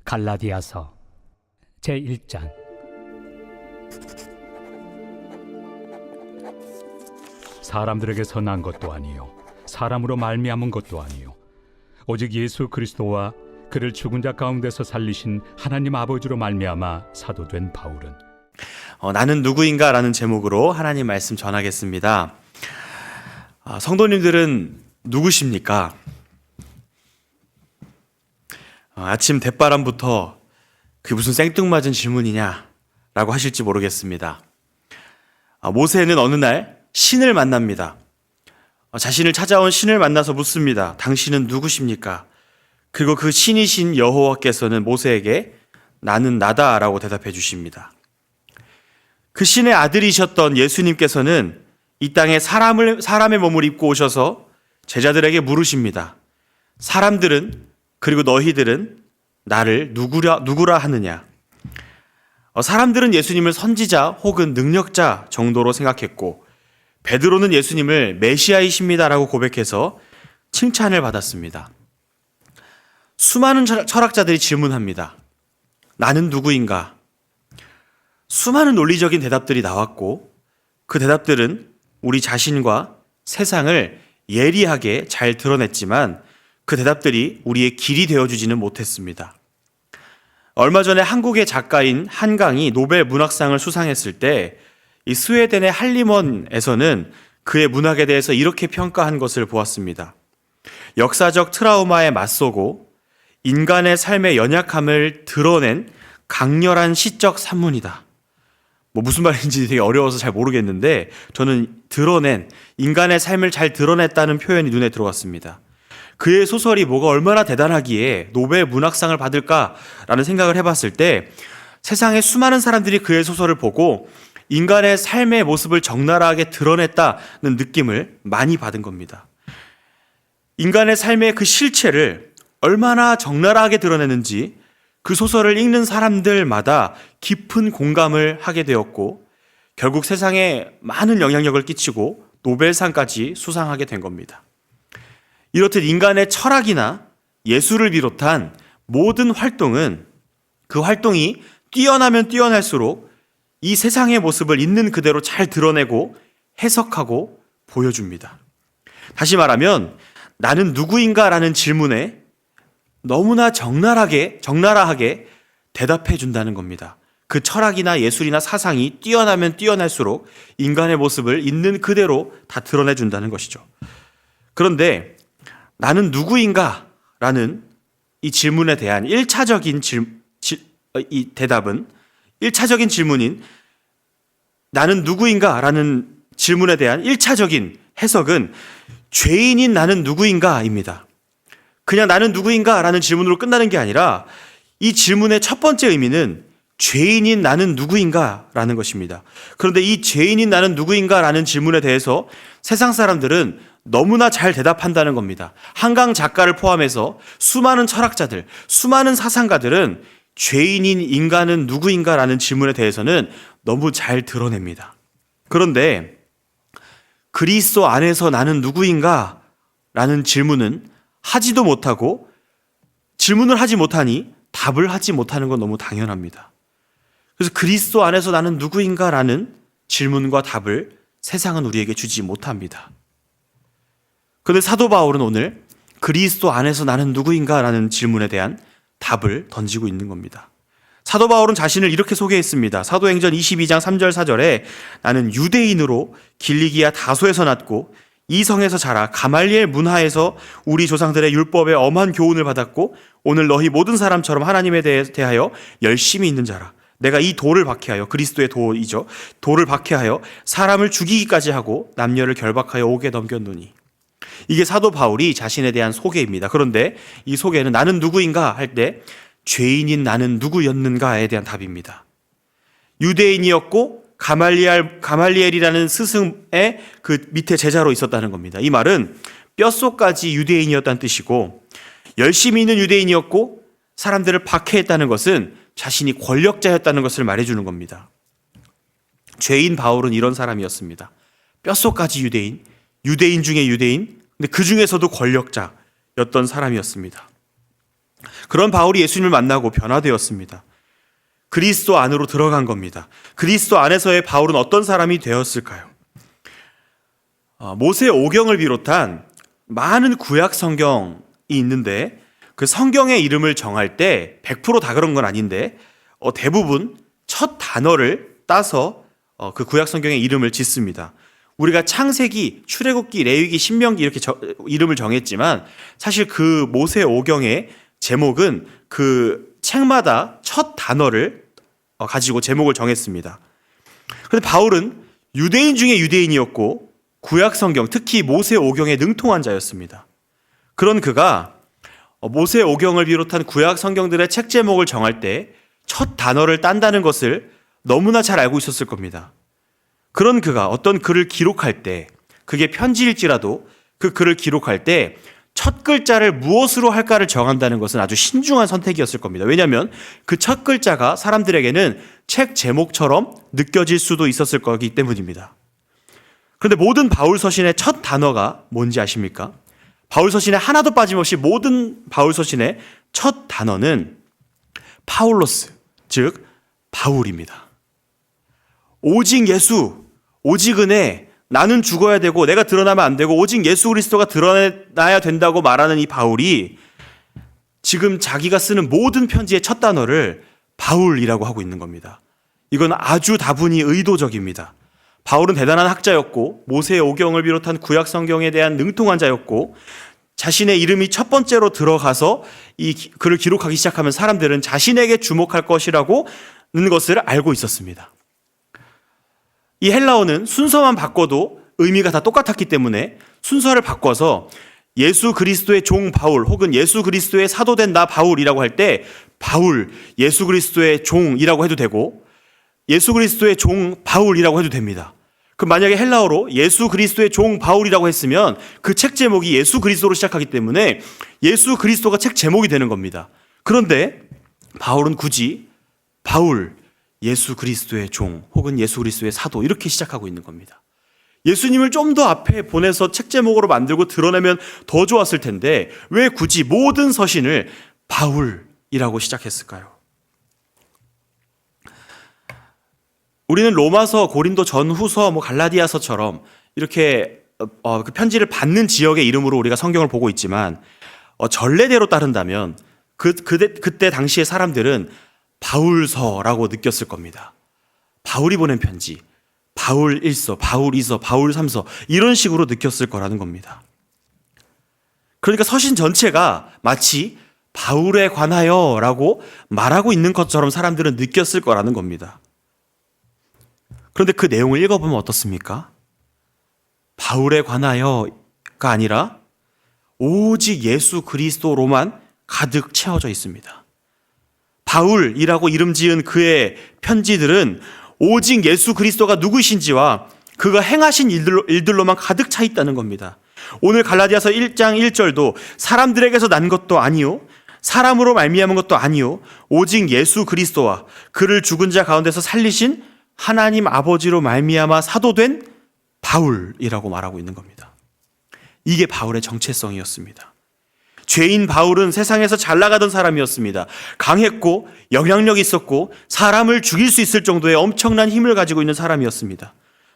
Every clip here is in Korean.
갈라디아서 제1장. 사람들에게서 난 것도 아니요 사람으로 말미암은 것도 아니요 오직 예수 그리스도와 그를 죽은 자 가운데서 살리신 하나님 아버지로 말미암아 사도된 바울은 나는 누구인가? 라는 제목으로 하나님 말씀 전하겠습니다. 성도님들은 누구십니까? 아침 대바람부터 그게 무슨 생뚱맞은 질문이냐 라고 하실지 모르겠습니다. 모세는 어느 날 신을 만납니다. 자신을 찾아온 신을 만나서 묻습니다. 당신은 누구십니까? 그리고 그 신이신 여호와께서는 모세에게 나는 나다 라고 대답해 주십니다. 그 신의 아들이셨던 예수님께서는 이 땅에 사람의 몸을 입고 오셔서 제자들에게 물으십니다. 사람들은, 그리고 너희들은 나를 누구라 하느냐? 사람들은 예수님을 선지자 혹은 능력자 정도로 생각했고, 베드로는 예수님을 메시아이십니다라고 고백해서 칭찬을 받았습니다. 수많은 철학자들이 질문합니다. 나는 누구인가? 수많은 논리적인 대답들이 나왔고, 그 대답들은 우리 자신과 세상을 예리하게 잘 드러냈지만 그 대답들이 우리의 길이 되어주지는 못했습니다. 얼마 전에 한국의 작가인 한강이 노벨 문학상을 수상했을 때 이 스웨덴의 할리먼에서는 그의 문학에 대해서 이렇게 평가한 것을 보았습니다. 역사적 트라우마에 맞서고 인간의 삶의 연약함을 드러낸 강렬한 시적 산문이다. 무슨 말인지 되게 어려워서 잘 모르겠는데 저는 드러낸, 인간의 삶을 잘 드러냈다는 표현이 눈에 들어왔습니다. 그의 소설이 뭐가 얼마나 대단하기에 노벨 문학상을 받을까라는 생각을 해봤을 때 세상의 수많은 사람들이 그의 소설을 보고 인간의 삶의 모습을 적나라하게 드러냈다는 느낌을 많이 받은 겁니다. 인간의 삶의 그 실체를 얼마나 적나라하게 드러내는지 그 소설을 읽는 사람들마다 깊은 공감을 하게 되었고 결국 세상에 많은 영향력을 끼치고 노벨상까지 수상하게 된 겁니다. 이렇듯 인간의 철학이나 예술을 비롯한 모든 활동은 그 활동이 뛰어나면 뛰어날수록 이 세상의 모습을 있는 그대로 잘 드러내고 해석하고 보여줍니다. 다시 말하면 나는 누구인가? 라는 질문에 너무나 적나라하게 대답해 준다는 겁니다. 그 철학이나 예술이나 사상이 뛰어나면 뛰어날수록 인간의 모습을 있는 그대로 다 드러내 준다는 것이죠. 그런데 나는 누구인가? 라는 이 질문에 대한 1차적인 이 대답은 1차적인 질문인 나는 누구인가? 라는 질문에 대한 1차적인 해석은 죄인인 나는 누구인가? 입니다. 그냥 나는 누구인가? 라는 질문으로 끝나는 게 아니라 이 질문의 첫 번째 의미는 죄인인 나는 누구인가? 라는 것입니다. 그런데 이 죄인인 나는 누구인가? 라는 질문에 대해서 세상 사람들은 너무나 잘 대답한다는 겁니다. 한강 작가를 포함해서 수많은 철학자들, 수많은 사상가들은 죄인인 인간은 누구인가? 라는 질문에 대해서는 너무 잘 드러냅니다. 그런데 그리스도 안에서 나는 누구인가? 라는 질문은 하지도 못하고 질문을 하지 못하니 답을 하지 못하는 건 너무 당연합니다. 그래서 그리스도 안에서 나는 누구인가? 라는 질문과 답을 세상은 우리에게 주지 못합니다. 그런데 사도 바울은 오늘 그리스도 안에서 나는 누구인가? 라는 질문에 대한 답을 던지고 있는 겁니다. 사도 바울은 자신을 이렇게 소개했습니다. 사도행전 22장 3절 4절에 나는 유대인으로 길리기아 다소에서 났고 이 성에서 자라 가말리엘 문하에서 우리 조상들의 율법에 엄한 교훈을 받았고 오늘 너희 모든 사람처럼 하나님에 대하여 열심히 있는 자라. 내가 이 돌을 박해하여, 그리스도의 도이죠, 돌을 박해하여 사람을 죽이기까지 하고 남녀를 결박하여 옥에 넘겼노니. 이게 사도 바울이 자신에 대한 소개입니다. 그런데 이 소개는 나는 누구인가 할 때 죄인인 나는 누구였는가에 대한 답입니다. 유대인이었고 가말리엘이라는 스승의 그 밑에 제자로 있었다는 겁니다. 이 말은 뼛속까지 유대인이었다는 뜻이고 열심히 있는 유대인이었고 사람들을 박해했다는 것은 자신이 권력자였다는 것을 말해주는 겁니다. 죄인 바울은 이런 사람이었습니다. 뼛속까지 유대인, 유대인 중에 유대인, 근데 그 중에서도 권력자였던 사람이었습니다. 그런 바울이 예수님을 만나고 변화되었습니다. 그리스도 안으로 들어간 겁니다. 그리스도 안에서의 바울은 어떤 사람이 되었을까요? 모세 오경을 비롯한 많은 구약 성경이 있는데 그 성경의 이름을 정할 때 100%다 그런 건 아닌데 대부분 첫 단어를 따서 그 구약 성경의 이름을 짓습니다. 우리가 창세기, 출애굽기, 레위기, 신명기 이렇게 이름을 정했지만 사실 그 모세 오경의 제목은 그 책마다 첫 단어를 가지고 제목을 정했습니다. 그런데 바울은 유대인 중에 유대인이었고 구약 성경, 특히 모세 오경에 능통한 자였습니다. 그런 그가 모세 오경을 비롯한 구약 성경들의 책 제목을 정할 때 첫 단어를 딴다는 것을 너무나 잘 알고 있었을 겁니다. 그런 그가 어떤 글을 기록할 때, 그게 편지일지라도 그 글을 기록할 때 첫 글자를 무엇으로 할까를 정한다는 것은 아주 신중한 선택이었을 겁니다. 왜냐하면 그 첫 글자가 사람들에게는 책 제목처럼 느껴질 수도 있었을 거기 때문입니다. 그런데 모든 바울 서신의 첫 단어가 뭔지 아십니까? 바울 서신에 하나도 빠짐없이 모든 바울 서신의 첫 단어는 파울로스, 즉 바울입니다. 오직 예수, 오직 은혜, 나는 죽어야 되고 내가 드러나면 안 되고 오직 예수 그리스도가 드러나야 된다고 말하는 이 바울이 지금 자기가 쓰는 모든 편지의 첫 단어를 바울이라고 하고 있는 겁니다. 이건 아주 다분히 의도적입니다. 바울은 대단한 학자였고 모세의 오경을 비롯한 구약 성경에 대한 능통한 자였고 자신의 이름이 첫 번째로 들어가서 이 글을 기록하기 시작하면 사람들은 자신에게 주목할 것이라는 것을 알고 있었습니다. 이 헬라어는 순서만 바꿔도 의미가 다 똑같았기 때문에 순서를 바꿔서 예수 그리스도의 종 바울 혹은 예수 그리스도의 사도된 나 바울이라고 할 때 바울, 예수 그리스도의 종이라고 해도 되고 예수 그리스도의 종 바울이라고 해도 됩니다. 그럼 만약에 헬라어로 예수 그리스도의 종 바울이라고 했으면 그 책 제목이 예수 그리스도로 시작하기 때문에 예수 그리스도가 책 제목이 되는 겁니다. 그런데 바울은 굳이 바울, 예수 그리스도의 종 혹은 예수 그리스도의 사도 이렇게 시작하고 있는 겁니다. 예수님을 좀 더 앞에 보내서 책 제목으로 만들고 드러내면 더 좋았을 텐데 왜 굳이 모든 서신을 바울이라고 시작했을까요? 우리는 로마서, 고린도 전후서, 갈라디아서처럼 이렇게 그 편지를 받는 지역의 이름으로 우리가 성경을 보고 있지만 전례대로 따른다면 그때 당시의 사람들은 바울서라고 느꼈을 겁니다. 바울이 보낸 편지, 바울 1서, 바울 2서, 바울 3서 이런 식으로 느꼈을 거라는 겁니다. 그러니까 서신 전체가 마치 바울에 관하여라고 말하고 있는 것처럼 사람들은 느꼈을 거라는 겁니다. 그런데 그 내용을 읽어보면 어떻습니까? 바울에 관하여가 아니라 오직 예수 그리스도로만 가득 채워져 있습니다. 바울이라고 이름 지은 그의 편지들은 오직 예수 그리스도가 누구신지와 그가 행하신 일들로만 가득 차 있다는 겁니다. 오늘 갈라디아서 1장 1절도 사람들에게서 난 것도 아니요 사람으로 말미암은 것도 아니요 오직 예수 그리스도와 그를 죽은 자 가운데서 살리신 하나님 아버지로 말미암아 사도된 바울이라고 말하고 있는 겁니다. 이게 바울의 정체성이었습니다. 죄인 바울은 세상에서 잘 나가던 사람이었습니다. 강했고 영향력이 있었고 사람을 죽일 수 있을 정도의 엄청난 힘을 가지고 있는 사람이었습니다.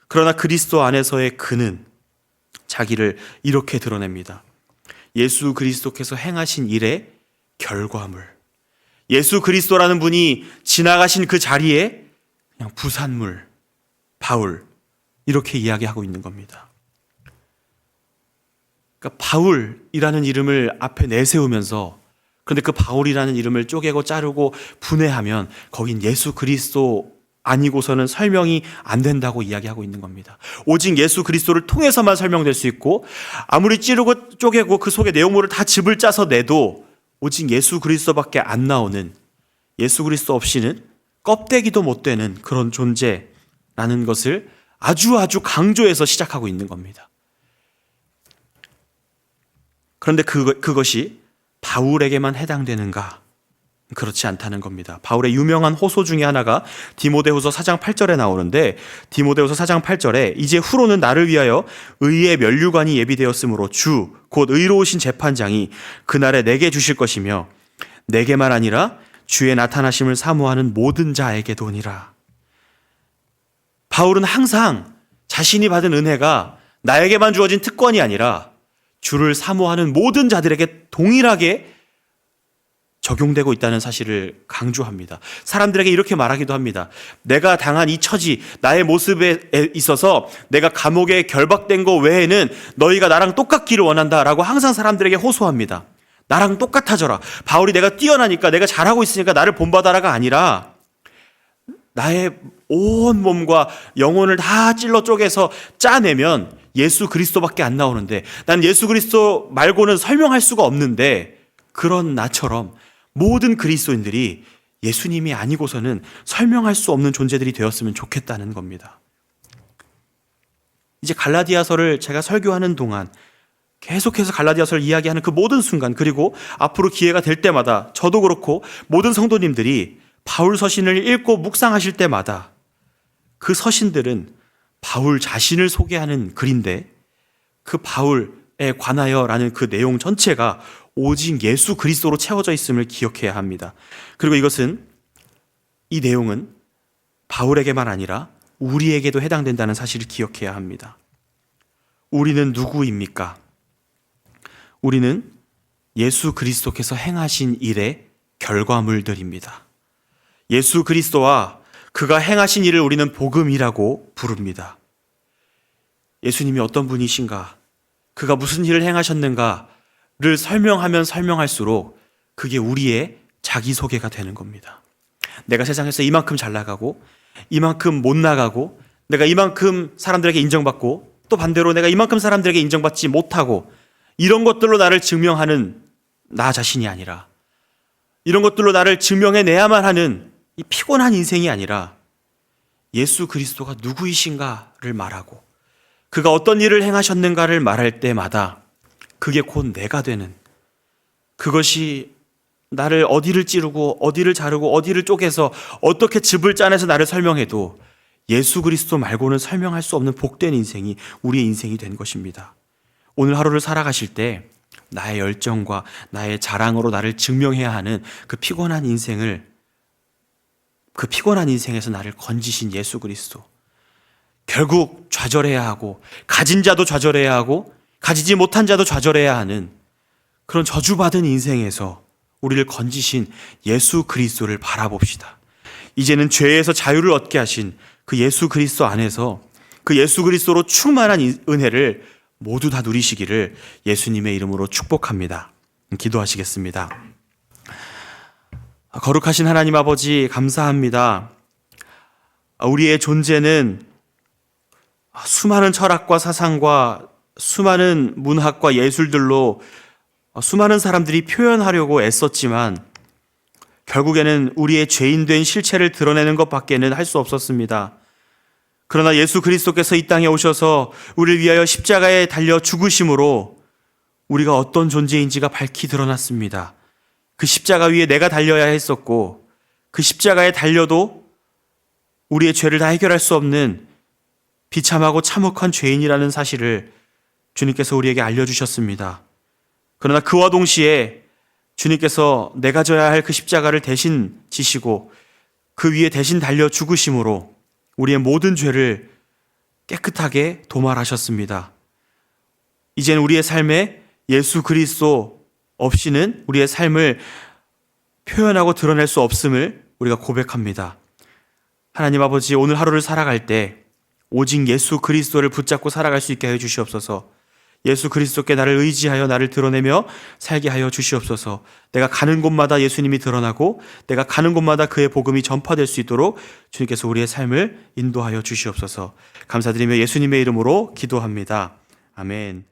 그러나 그리스도 안에서의 그는 자기를 이렇게 드러냅니다. 예수 그리스도께서 행하신 일의 결과물. 예수 그리스도라는 분이 지나가신 그 자리에 그냥 부산물, 바울 이렇게 이야기하고 있는 겁니다. 그러니까 바울이라는 이름을 앞에 내세우면서 그런데 그 바울이라는 이름을 쪼개고 자르고 분해하면 거긴 예수 그리스도 아니고서는 설명이 안 된다고 이야기하고 있는 겁니다. 오직 예수 그리스도를 통해서만 설명될 수 있고 아무리 찌르고 쪼개고 그 속에 내용물을 다 즙을 짜서 내도 오직 예수 그리스도밖에 안 나오는 예수 그리스도 없이는 껍데기도 못 되는 그런 존재라는 것을 아주 강조해서 시작하고 있는 겁니다. 그런데 그것이 바울에게만 해당되는가? 그렇지 않다는 겁니다. 바울의 유명한 호소 중에 하나가 디모데후서 4장 8절에 나오는데 디모데후서 4장 8절에 이제 후로는 나를 위하여 의의 면류관이 예비되었으므로 주 곧 의로우신 재판장이 그날에 내게 주실 것이며 내게만 아니라 주의 나타나심을 사모하는 모든 자에게도니라. 바울은 항상 자신이 받은 은혜가 나에게만 주어진 특권이 아니라 주를 사모하는 모든 자들에게 동일하게 적용되고 있다는 사실을 강조합니다. 사람들에게 이렇게 말하기도 합니다. 내가 당한 이 처지, 나의 모습에 있어서 내가 감옥에 결박된 거 외에는 너희가 나랑 똑같기를 원한다라고 항상 사람들에게 호소합니다. 나랑 똑같아져라. 바울이 내가 뛰어나니까, 내가 잘하고 있으니까 나를 본받아라가 아니라 나의 온 몸과 영혼을 다 찔러 쪼개서 짜내면 예수 그리스도밖에 안 나오는데, 난 예수 그리스도 말고는 설명할 수가 없는데, 그런 나처럼 모든 그리스도인들이 예수님이 아니고서는 설명할 수 없는 존재들이 되었으면 좋겠다는 겁니다. 이제 갈라디아서를 제가 설교하는 동안 계속해서 갈라디아서를 이야기하는 그 모든 순간, 그리고 앞으로 기회가 될 때마다 저도 그렇고 모든 성도님들이 바울 서신을 읽고 묵상하실 때마다 그 서신들은 바울 자신을 소개하는 글인데, 그 바울에 관하여라는 그 내용 전체가 오직 예수 그리스도로 채워져 있음을 기억해야 합니다. 그리고 이 내용은 바울에게만 아니라 우리에게도 해당된다는 사실을 기억해야 합니다. 우리는 누구입니까? 우리는 예수 그리스도께서 행하신 일의 결과물들입니다. 예수 그리스도와 그가 행하신 일을 우리는 복음이라고 부릅니다. 예수님이 어떤 분이신가, 그가 무슨 일을 행하셨는가를 설명하면 설명할수록 그게 우리의 자기소개가 되는 겁니다. 내가 세상에서 이만큼 잘 나가고, 이만큼 못 나가고, 내가 이만큼 사람들에게 인정받고, 또 반대로 내가 이만큼 사람들에게 인정받지 못하고, 이런 것들로 나를 증명하는 나 자신이 아니라, 이런 것들로 나를 증명해내야만 하는 이 피곤한 인생이 아니라 예수 그리스도가 누구이신가를 말하고, 그가 어떤 일을 행하셨는가를 말할 때마다 그게 곧 내가 되는, 그것이 나를 어디를 찌르고 어디를 자르고 어디를 쪼개서 어떻게 즙을 짜내서 나를 설명해도 예수 그리스도 말고는 설명할 수 없는 복된 인생이 우리의 인생이 된 것입니다. 오늘 하루를 살아가실 때 나의 열정과 나의 자랑으로 나를 증명해야 하는 그 피곤한 인생에서 나를 건지신 예수 그리스도, 결국 좌절해야 하고, 가진 자도 좌절해야 하고, 가지지 못한 자도 좌절해야 하는 그런 저주받은 인생에서 우리를 건지신 예수 그리스도를 바라봅시다. 이제는 죄에서 자유를 얻게 하신 그 예수 그리스도 안에서 그 예수 그리스도로 충만한 은혜를 모두 다 누리시기를 예수님의 이름으로 축복합니다. 기도하시겠습니다. 거룩하신 하나님 아버지, 감사합니다. 우리의 존재는 수많은 철학과 사상과 수많은 문학과 예술들로 수많은 사람들이 표현하려고 애썼지만 결국에는 우리의 죄인된 실체를 드러내는 것밖에는 할 수 없었습니다. 그러나 예수 그리스도께서 이 땅에 오셔서 우리를 위하여 십자가에 달려 죽으심으로 우리가 어떤 존재인지가 밝히 드러났습니다. 그 십자가 위에 내가 달려야 했었고, 그 십자가에 달려도 우리의 죄를 다 해결할 수 없는 비참하고 참혹한 죄인이라는 사실을 주님께서 우리에게 알려주셨습니다. 그러나 그와 동시에 주님께서 내가 져야 할 그 십자가를 대신 지시고 그 위에 대신 달려 죽으심으로 우리의 모든 죄를 깨끗하게 도말하셨습니다. 이제는 우리의 삶에 예수 그리스도 없이는 우리의 삶을 표현하고 드러낼 수 없음을 우리가 고백합니다. 하나님 아버지, 오늘 하루를 살아갈 때 오직 예수 그리스도를 붙잡고 살아갈 수 있게 하여 주시옵소서. 예수 그리스도께 나를 의지하여 나를 드러내며 살게 하여 주시옵소서. 내가 가는 곳마다 예수님이 드러나고 내가 가는 곳마다 그의 복음이 전파될 수 있도록 주님께서 우리의 삶을 인도하여 주시옵소서. 감사드리며 예수님의 이름으로 기도합니다. 아멘.